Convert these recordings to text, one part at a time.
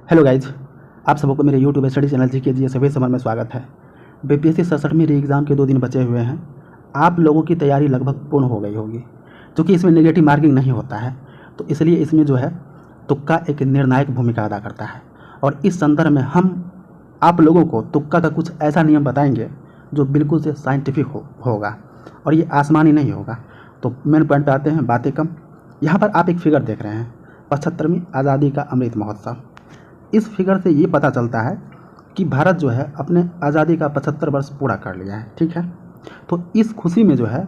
Hello guys, आप सबको मेरे यूट्यूब स्टडी चैनल जी के जी सभी समर में स्वागत है। बीपीएससी 67वीं री एग्ज़ाम के 2 दिन बचे हुए हैं। आप लोगों की तैयारी लगभग पूर्ण हो गई होगी, क्योंकि इसमें नेगेटिव मार्किंग नहीं होता है, तो इसलिए इसमें जो है तुक्का एक निर्णायक भूमिका अदा करता है। और इस संदर्भ में हम आप लोगों को तुक्का का कुछ ऐसा नियम बताएंगे जो बिल्कुल से साइंटिफिक होगा और ये आसमानी नहीं होगा। तो मेन पॉइंट पे आते हैं, बातें कम। यहाँ पर आप एक फिगर देख रहे हैं, 75वीं आज़ादी का अमृत महोत्सव। इस फिगर से ये पता चलता है कि भारत जो है अपने आज़ादी का 75 वर्ष पूरा कर लिया है। ठीक है, तो इस खुशी में जो है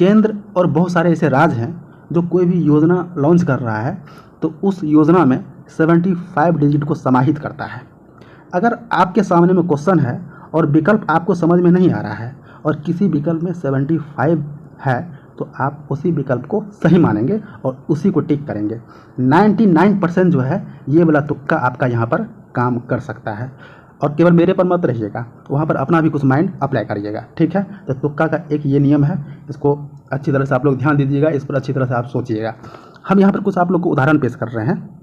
केंद्र और बहुत सारे ऐसे राज्य हैं जो कोई भी योजना लॉन्च कर रहा है तो उस योजना में 75 डिजिट को समाहित करता है। अगर आपके सामने में क्वेश्चन है और विकल्प आपको समझ में नहीं आ रहा है और किसी विकल्प में 75 है तो आप उसी विकल्प को सही मानेंगे और उसी को टिक करेंगे। 99% जो है ये वाला तुक्का आपका यहाँ पर काम कर सकता है। और केवल मेरे पर मत रहिएगा, वहाँ पर अपना भी कुछ माइंड अप्लाई करिएगा। ठीक है, तो तुक्का का एक ये नियम है, इसको अच्छी तरह से आप लोग ध्यान दीजिएगा, इस पर अच्छी तरह से आप सोचिएगा। हम यहाँ पर कुछ आप लोग को उदाहरण पेश कर रहे हैं।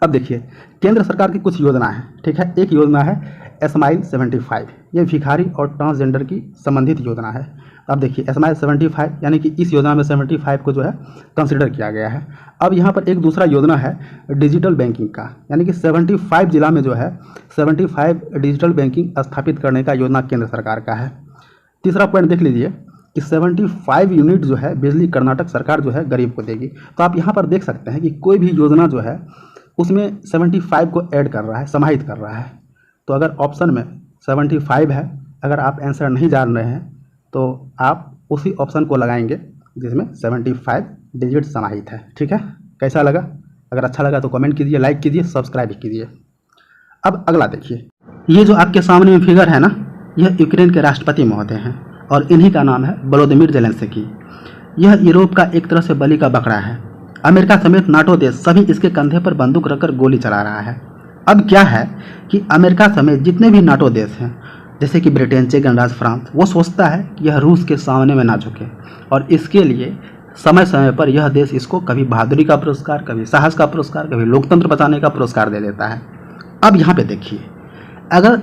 अब देखिए, केंद्र सरकार की कुछ योजना है। ठीक है, एक योजना है स्माइल 75, ये भिखारी और ट्रांसजेंडर की संबंधित योजना है। अब देखिए स्माइल 75 यानी कि इस योजना में 75 को जो है कंसिडर किया गया है। अब यहाँ पर एक दूसरा योजना है डिजिटल बैंकिंग का, यानी कि 75 जिला में जो है 75 डिजिटल बैंकिंग स्थापित करने का योजना केंद्र सरकार का है। तीसरा पॉइंट देख लीजिए कि 75 यूनिट जो है बिजली कर्नाटक सरकार जो है गरीब को देगी। तो आप यहाँ पर देख सकते हैं कि कोई भी योजना जो है उसमें 75 को ऐड कर रहा है, समाहित कर रहा है। तो अगर ऑप्शन में 75 है, अगर आप आंसर नहीं जान रहे हैं तो आप उसी ऑप्शन को लगाएंगे जिसमें 75 डिजिट समाहित है। ठीक है, कैसा लगा? अगर अच्छा लगा तो कमेंट कीजिए, लाइक कीजिए, सब्सक्राइब कीजिए। अब अगला देखिए, ये जो आपके सामने में फिगर है ना, यह यूक्रेन के राष्ट्रपति महोदय हैं और इन्हीं का नाम है वोलोदिमीर ज़ेलेंस्की। यह यूरोप का एक तरह से बलि का बकरा है। अमेरिका समेत नाटो देश सभी इसके कंधे पर बंदूक रखकर गोली चला रहा है। अब क्या है कि अमेरिका समेत जितने भी नाटो देश हैं, जैसे कि ब्रिटेन, चेक गणराज्य, फ्रांस, वो सोचता है कि यह रूस के सामने में ना झुके और इसके लिए समय समय पर यह देश इसको कभी बहादुरी का पुरस्कार, कभी साहस का पुरस्कार, कभी लोकतंत्र बचाने का पुरस्कार दे देता है। अब यहाँ पे देखिए, अगर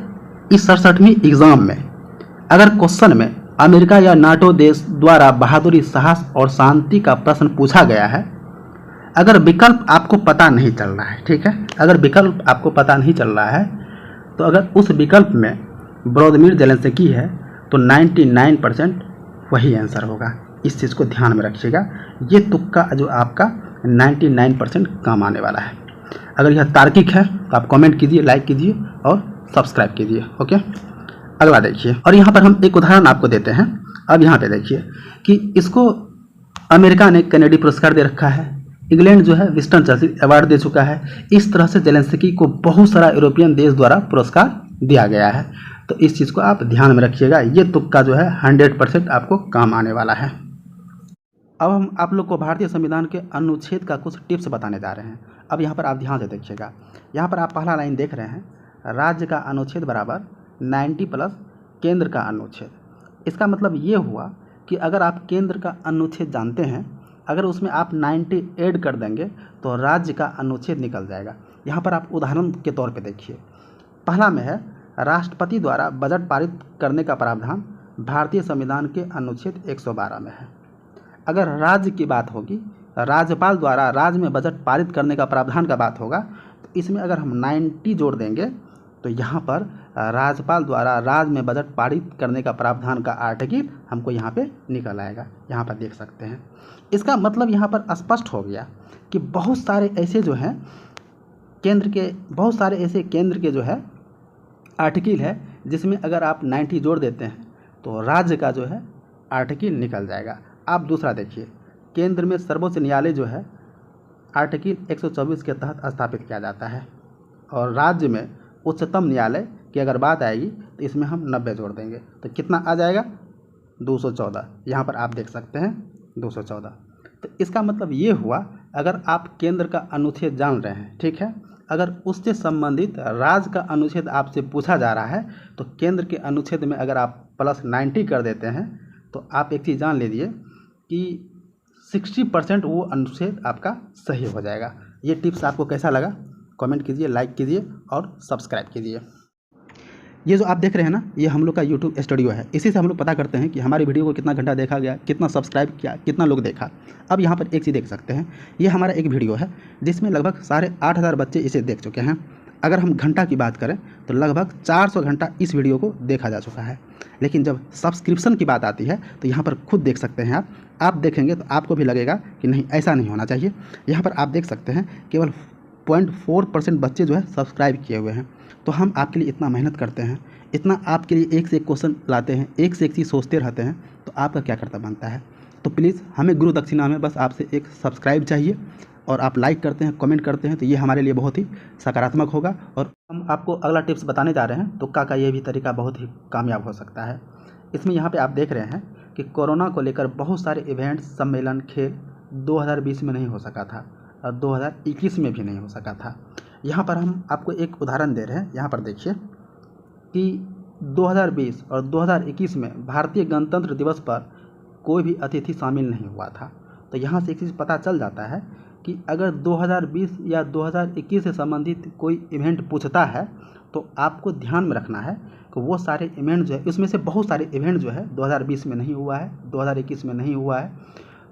इस 67वीं एग्ज़ाम में अगर क्वेश्चन में अमेरिका या नाटो देश द्वारा बहादुरी, साहस और शांति का प्रश्न पूछा गया है, अगर विकल्प आपको पता नहीं चल रहा है, ठीक है, अगर विकल्प आपको पता नहीं चल रहा है तो अगर उस विकल्प में वोलोदिमीर ज़ेलेंस्की है तो 99% वही आंसर होगा। इस चीज़ को ध्यान में रखिएगा। ये तुक्का जो आपका 99% काम आने वाला है। अगर यह तार्किक है तो आप कमेंट कीजिए, लाइक कीजिए और सब्सक्राइब कीजिए। ओके, अगला देखिए, और यहाँ पर हम एक उदाहरण आपको देते हैं। अब यहाँ पे देखिए कि इसको अमेरिका ने कैनेडी पुरस्कार दे रखा है, इंग्लैंड जो है विंस्टन चर्चिल अवार्ड दे चुका है। इस तरह से ज़ेलेंस्की को बहुत सारा यूरोपियन देश द्वारा पुरस्कार दिया गया है। तो इस चीज़ को आप ध्यान में रखिएगा। ये तुक्का जो है 100% आपको काम आने वाला है। अब हम आप लोग को भारतीय संविधान के अनुच्छेद का कुछ टिप्स बताने जा रहे हैं। अब यहाँ पर आप ध्यान से देखिएगा। यहाँ पर आप पहला लाइन देख रहे हैं, राज्य का अनुच्छेद बराबर 90 प्लस केंद्र का अनुच्छेद। इसका मतलब ये हुआ कि अगर आप केंद्र का अनुच्छेद जानते हैं, अगर उसमें आप 90 ऐड कर देंगे तो राज्य का अनुच्छेद निकल जाएगा। यहाँ पर आप उदाहरण के तौर पे देखिए, पहला में है राष्ट्रपति द्वारा बजट पारित करने का प्रावधान भारतीय संविधान के अनुच्छेद 112 में है। अगर राज्य की बात होगी, राज्यपाल द्वारा राज्य में बजट पारित करने का प्रावधान का बात होगा, तो इसमें अगर हम 90 जोड़ देंगे तो यहाँ पर राज्यपाल द्वारा राज्य में बजट पारित करने का प्रावधान का आर्टिकल हमको यहाँ पे निकल आएगा। यहाँ पर देख सकते हैं। इसका मतलब यहाँ पर स्पष्ट हो गया कि बहुत सारे ऐसे जो हैं केंद्र के जो है आर्टिकल है जिसमें अगर आप 90 जोड़ देते हैं तो राज्य का जो है आर्टिकल निकल जाएगा। आप दूसरा देखिए, केंद्र में सर्वोच्च न्यायालय जो है आर्टिकल 124 के तहत स्थापित किया जाता है और राज्य में उच्चतम न्यायालय की अगर बात आएगी तो इसमें हम 90 जोड़ देंगे तो कितना आ जाएगा? 214। यहाँ पर आप देख सकते हैं 214। तो इसका मतलब ये हुआ, अगर आप केंद्र का अनुच्छेद जान रहे हैं, ठीक है, अगर उससे संबंधित राज्य का अनुच्छेद आपसे पूछा जा रहा है तो केंद्र के अनुच्छेद में अगर आप प्लस 90 कर देते हैं तो आप एक चीज़ जान लीजिए कि 60% वो अनुच्छेद आपका सही हो जाएगा। ये टिप्स आपको कैसा लगा? कमेंट कीजिए, लाइक कीजिए और सब्सक्राइब कीजिए। ये जो आप देख रहे हैं ना, ये हम लोग का यूट्यूब स्टूडियो है। इसी से हम लोग पता करते हैं कि हमारी वीडियो को कितना घंटा देखा गया, कितना सब्सक्राइब किया, कितना लोग देखा। अब यहाँ पर एक चीज़ देख सकते हैं, ये हमारा एक वीडियो है जिसमें लगभग 8,500 बच्चे इसे देख चुके हैं। अगर हम घंटा की बात करें तो लगभग 400 घंटा इस वीडियो को देखा जा चुका है। लेकिन जब सब्सक्रिप्शन की बात आती है तो यहाँ पर खुद देख सकते हैं आप देखेंगे तो आपको भी लगेगा कि नहीं, ऐसा नहीं होना चाहिए। यहाँ पर आप देख सकते हैं केवल 0.4% बच्चे जो है सब्सक्राइब किए हुए हैं। तो हम आपके लिए इतना मेहनत करते हैं, इतना आपके लिए एक से एक क्वेश्चन लाते हैं, एक से एक चीज़ सोचते रहते हैं, तो आपका क्या कर्तव्य बनता है? तो प्लीज़ हमें गुरु दक्षिणा में बस आपसे एक सब्सक्राइब चाहिए, और आप लाइक करते हैं, कमेंट करते हैं तो ये हमारे लिए बहुत ही सकारात्मक होगा। और हम आपको अगला टिप्स बताने जा रहे हैं, तुक्का का ये भी तरीका बहुत ही कामयाब हो सकता है। इसमें यहाँ पे आप देख रहे हैं कि कोरोना को लेकर बहुत सारे इवेंट्स, सम्मेलन, खेल 2020 में नहीं हो सका था और 2021 में भी नहीं हो सका था। यहाँ पर हम आपको एक उदाहरण दे रहे हैं। यहाँ पर देखिए कि 2020 और 2021 में भारतीय गणतंत्र दिवस पर कोई भी अतिथि शामिल नहीं हुआ था। तो यहाँ से एक चीज़ पता चल जाता है कि अगर 2020 या 2021 से संबंधित कोई इवेंट पूछता है तो आपको ध्यान में रखना है कि वो सारे इवेंट जो है, उसमें से बहुत सारे इवेंट जो है 2020 में नहीं हुआ है, 2021 में नहीं हुआ है।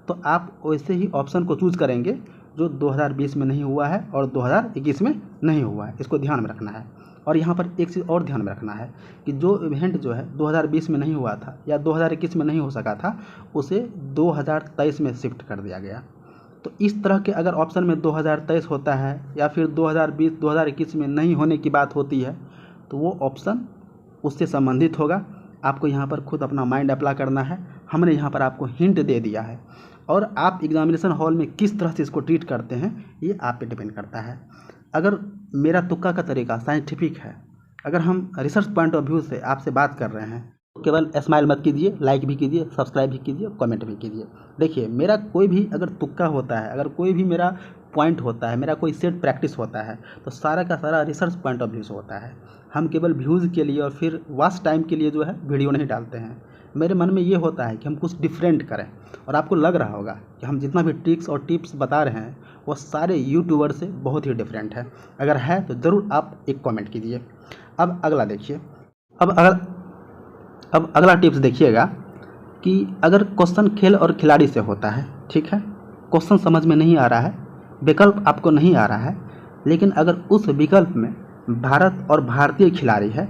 तो आप वैसे ही ऑप्शन को चूज़ करेंगे जो 2020 में नहीं हुआ है और 2021 में नहीं हुआ है। इसको ध्यान में रखना है। और यहाँ पर एक चीज़ और ध्यान में रखना है कि जो इवेंट जो है 2020 में नहीं हुआ था या 2021 में नहीं हो सका था, उसे 2023 में शिफ्ट कर दिया गया। तो इस तरह के अगर ऑप्शन में 2023 होता है या फिर 2020 2021 में नहीं होने की बात होती है तो वो ऑप्शन उससे संबंधित होगा। आपको यहाँ पर खुद अपना माइंड अप्लाई करना है। हमने यहाँ पर आपको हिंट दे दिया है, और आप एग्जामिनेशन हॉल में किस तरह से इसको ट्रीट करते हैं ये आप पे डिपेंड करता है। अगर मेरा तुक्का का तरीका साइंटिफिक है, अगर हम रिसर्च पॉइंट ऑफ व्यू से आपसे बात कर रहे हैं, तो केवल स्माइल मत कीजिए, लाइक भी कीजिए, सब्सक्राइब भी कीजिए, कमेंट भी कीजिए। देखिए, मेरा कोई भी अगर तुक्का होता है, अगर कोई भी मेरा पॉइंट होता है, मेरा कोई सेट प्रैक्टिस होता है, तो सारा का सारा रिसर्च पॉइंट ऑफ व्यू से होता है। हम केवल व्यूज़ के लिए और फिर वॉच टाइम के लिए जो है वीडियो नहीं डालते हैं। मेरे मन में ये होता है कि हम कुछ डिफरेंट करें, और आपको लग रहा होगा कि हम जितना भी ट्रिक्स और टिप्स बता रहे हैं वो सारे यूट्यूबर से बहुत ही डिफरेंट है। अगर है तो ज़रूर आप एक कमेंट कीजिए। अब अगला देखिए, अब अगला टिप्स देखिएगा कि अगर क्वेश्चन खेल और खिलाड़ी से होता है, ठीक है, क्वेश्चन समझ में नहीं आ रहा है, विकल्प आपको नहीं आ रहा है, लेकिन अगर उस विकल्प में भारत और भारतीय खिलाड़ी है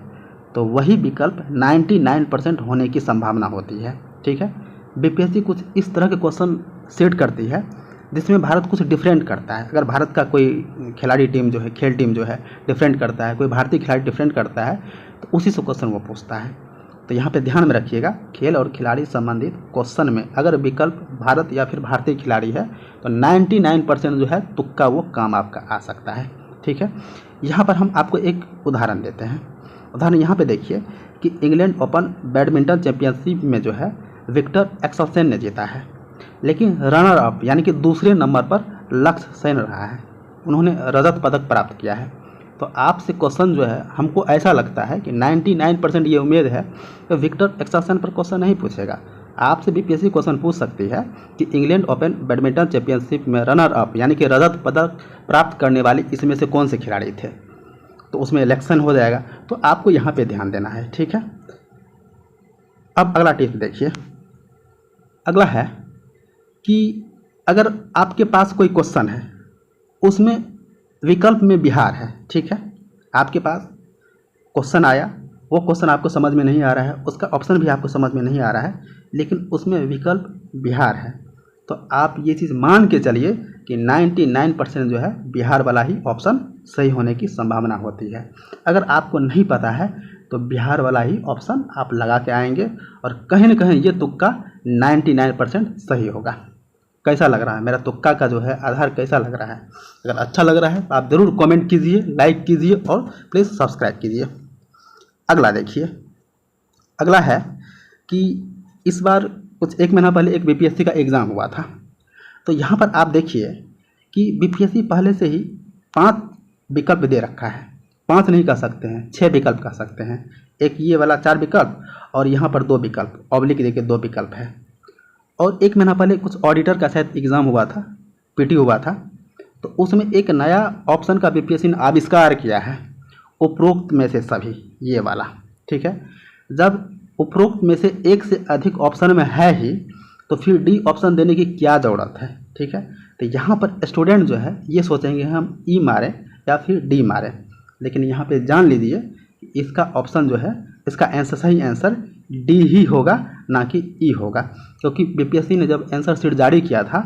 तो वही विकल्प 99% होने की संभावना होती है। ठीक है, बीपीएससी कुछ इस तरह के क्वेश्चन सेट करती है जिसमें भारत कुछ डिफरेंट करता है। अगर भारत का कोई खिलाड़ी टीम जो है, खेल टीम जो है डिफरेंट करता है, कोई भारतीय खिलाड़ी डिफरेंट करता है, तो उसी से क्वेश्चन वो पूछता है। तो यहाँ पे ध्यान में रखिएगा, खेल और खिलाड़ी संबंधित क्वेश्चन में अगर विकल्प भारत या फिर भारतीय खिलाड़ी है तो 99% जो है तुक्का वो काम आपका आ सकता है। ठीक है, यहाँ पर हम आपको एक उदाहरण देते हैं। उदाहरण यहाँ पे देखिए कि इंग्लैंड ओपन बैडमिंटन चैंपियनशिप में जो है विक्टर एक्सेल्सन ने जीता है, लेकिन रनर अप यानी कि दूसरे नंबर पर लक्ष्य सेन रहा है, उन्होंने रजत पदक प्राप्त किया है। तो आपसे क्वेश्चन जो है, हमको ऐसा लगता है कि 99% ये उम्मीद है कि विक्टर एक्सेल्सन पर क्वेश्चन नहीं पूछेगा। आपसे बीपीएससी क्वेश्चन पूछ सकती है कि इंग्लैंड ओपन बैडमिंटन चैंपियनशिप में रनर अप यानी कि रजत पदक प्राप्त करने वाले इसमें से कौन से खिलाड़ी थे, तो उसमें इलेक्शन हो जाएगा। तो आपको यहाँ पे ध्यान देना है। ठीक है, अब अगला टिप्स देखिए। अगला है कि अगर आपके पास कोई क्वेश्चन है, उसमें विकल्प में बिहार है, ठीक है, आपके पास क्वेश्चन आया, वो क्वेश्चन आपको समझ में नहीं आ रहा है, उसका ऑप्शन भी आपको समझ में नहीं आ रहा है, लेकिन उसमें विकल्प बिहार है, तो आप ये चीज़ मान के चलिए कि 99% जो है बिहार वाला ही ऑप्शन सही होने की संभावना होती है। अगर आपको नहीं पता है तो बिहार वाला ही ऑप्शन आप लगा के आएंगे और कहीं ना कहीं ये तुक्का 99% सही होगा। कैसा लग रहा है मेरा तुक्का का जो है आधार, कैसा लग रहा है? अगर अच्छा लग रहा है तो आप ज़रूर कमेंट कीजिए, लाइक कीजिए और प्लीज़ सब्सक्राइब कीजिए। अगला देखिए, अगला है कि इस बार कुछ 1 महीना पहले एक बीपीएससी का एग्ज़ाम हुआ था। तो यहाँ पर आप देखिए कि बीपीएससी पहले से ही 5 विकल्प दे रखा है। 5 नहीं कह सकते हैं, 6 विकल्प कह सकते हैं। एक ये वाला 4 विकल्प और यहाँ पर 2 विकल्प, ऑब्लिक देखिए 2 विकल्प है। और 1 महीना पहले कुछ ऑडिटर का शायद एग्ज़ाम हुआ था, पीटी हुआ था, तो उसमें एक नया ऑप्शन का बीपीएससी ने आविष्कार किया है, उपरोक्त में से सभी, ये वाला। ठीक है, जब उपरोक्त में से एक से अधिक ऑप्शन में है ही तो फिर डी ऑप्शन देने की क्या ज़रूरत है। ठीक है, तो यहाँ पर स्टूडेंट जो है ये सोचेंगे हम ई मारें या फिर डी मारें, लेकिन यहाँ पे जान लीजिए इसका ऑप्शन जो है, इसका आंसर, सही आंसर डी ही होगा, ना कि ई होगा। क्योंकि बीपीएससी ने जब आंसर शीट जारी किया था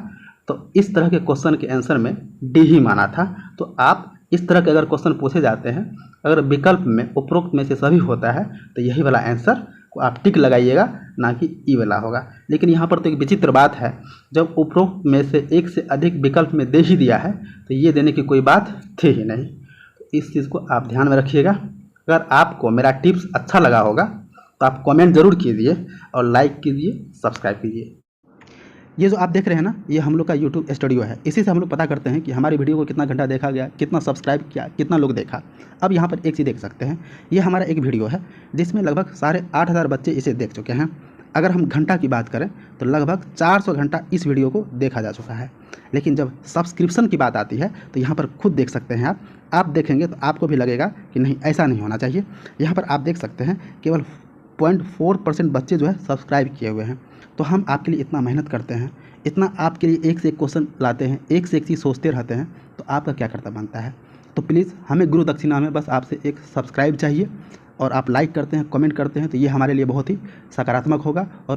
तो इस तरह के क्वेश्चन के आंसर में डी ही माना था। तो आप इस तरह के अगर क्वेश्चन पूछे जाते हैं, अगर विकल्प में उपरोक्त में से सभी होता है तो यही वाला आंसर को आप टिक लगाइएगा, ना कि ई वाला होगा। लेकिन यहाँ पर तो एक विचित्र बात है, जब उपरोक्त में से एक से अधिक विकल्प में दे ही दिया है तो ये देने की कोई बात थी ही नहीं। तो इस चीज़ को आप ध्यान में रखिएगा। अगर आपको मेरा टिप्स अच्छा लगा होगा तो आप कमेंट ज़रूर कीजिए और लाइक कीजिए, सब्सक्राइब कीजिए। ये जो आप देख रहे हैं ना, ये हम लोग का यूट्यूब स्टूडियो है। इसी से हम लोग पता करते हैं कि हमारी वीडियो को कितना घंटा देखा गया, कितना सब्सक्राइब किया, कितना लोग देखा। अब यहाँ पर एक चीज़ देख सकते हैं, ये हमारा एक वीडियो है जिसमें लगभग 8,500 बच्चे इसे देख चुके हैं। अगर हम घंटा की बात करें तो लगभग 400 घंटा इस वीडियो को देखा जा चुका है। लेकिन जब सब्सक्रिप्शन की बात आती है तो यहाँ पर खुद देख सकते हैं आप देखेंगे तो आपको भी लगेगा कि नहीं, ऐसा नहीं होना चाहिए। यहाँ पर आप देख सकते हैं केवल 0.4% बच्चे जो है सब्सक्राइब किए हुए हैं। तो हम आपके लिए इतना मेहनत करते हैं, इतना आपके लिए एक से एक क्वेश्चन लाते हैं, एक से एक चीज़ सोचते रहते हैं, तो आपका क्या कर्तव्य बनता है। तो प्लीज़ हमें गुरु दक्षिणा में बस आपसे एक सब्सक्राइब चाहिए, और आप लाइक करते हैं, कमेंट करते हैं तो ये हमारे लिए बहुत ही सकारात्मक होगा। और